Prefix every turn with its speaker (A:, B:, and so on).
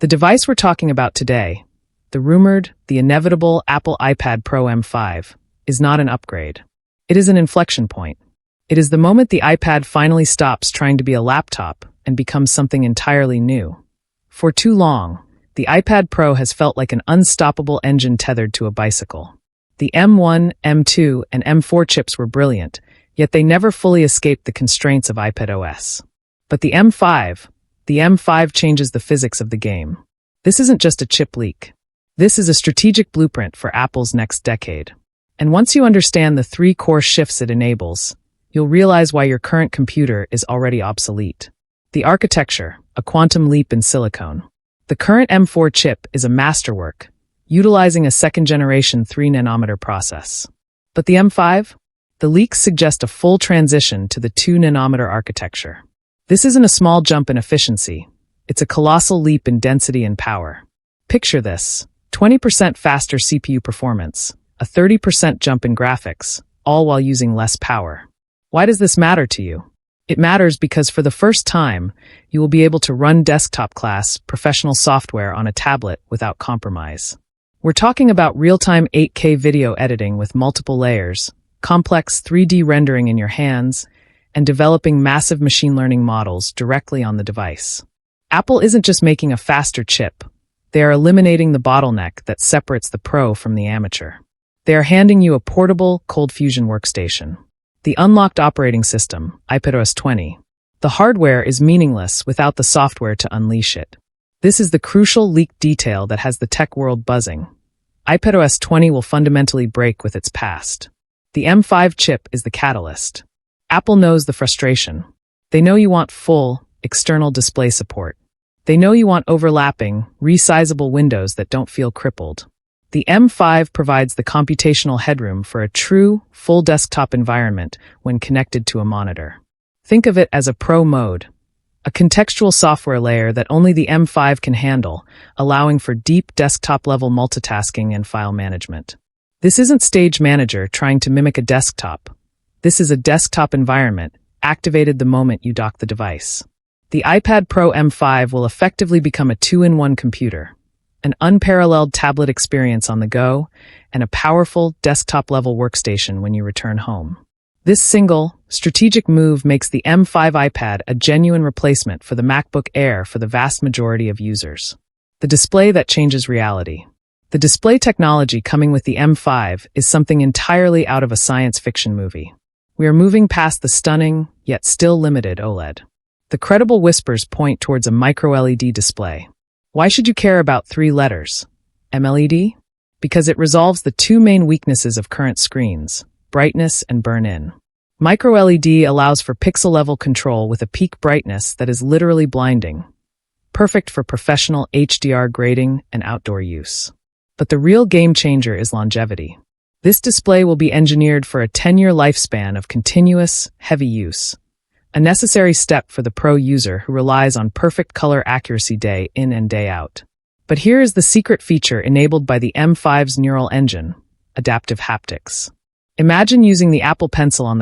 A: The device we're talking about today, the inevitable Apple iPad Pro M5, is not an upgrade. It is an inflection point. It is the moment the iPad finally stops trying to be a laptop and becomes something entirely new. For too long, the iPad Pro has felt like an unstoppable engine tethered to a bicycle. The M1, M2, and M4 chips were brilliant, yet they never fully escaped the constraints of iPadOS. But the M5 changes the physics of the game. This isn't just a chip leak. This is a strategic blueprint for Apple's next decade. And once you understand the 3 core shifts it enables, you'll realize why your current computer is already obsolete. The architecture, a quantum leap in silicon. The current M4 chip is a masterwork, utilizing a second-generation 3-nanometer process. But the M5? The leaks suggest a full transition to the 2-nanometer architecture. This isn't a small jump in efficiency. It's a colossal leap in density and power. Picture this: 20% faster CPU performance, a 30% jump in graphics, all while using less power. Why does this matter to you? It matters because for the first time, you will be able to run desktop-class, professional software on a tablet without compromise. We're talking about real-time 8K video editing with multiple layers, complex 3D rendering in your hands, and developing massive machine learning models directly on the device. Apple isn't just making a faster chip. They are eliminating the bottleneck that separates the pro from the amateur. They are handing you a portable, cold fusion workstation. The unlocked operating system, iPadOS 20. The hardware is meaningless without the software to unleash it. This is the crucial leaked detail that has the tech world buzzing. iPadOS 20 will fundamentally break with its past. The M5 chip is the catalyst. Apple knows the frustration. They know you want full, external display support. They know you want overlapping, resizable windows that don't feel crippled. The M5 provides the computational headroom for a true, full desktop environment when connected to a monitor. Think of it as a pro mode, a contextual software layer that only the M5 can handle, allowing for deep desktop-level multitasking and file management. This isn't Stage Manager trying to mimic a desktop. This is a desktop environment, activated the moment you dock the device. The iPad Pro M5 will effectively become a 2-in-1 computer, an unparalleled tablet experience on the go, and a powerful desktop-level workstation when you return home. This single, strategic move makes the M5 iPad a genuine replacement for the MacBook Air for the vast majority of users. The display that changes reality. The display technology coming with the M5 is something entirely out of a science fiction movie. We are moving past the stunning, yet still limited OLED. The credible whispers point towards a micro-LED display. Why should you care about 3 letters? MLED? Because it resolves the 2 main weaknesses of current screens, brightness and burn-in. Micro-LED allows for pixel-level control with a peak brightness that is literally blinding, perfect for professional HDR grading and outdoor use. But the real game-changer is longevity. This display will be engineered for a 10-year lifespan of continuous, heavy use, a necessary step for the pro user who relies on perfect color accuracy day in and day out. But here is the secret feature enabled by the M5's neural engine, adaptive haptics. Imagine using the Apple Pencil on the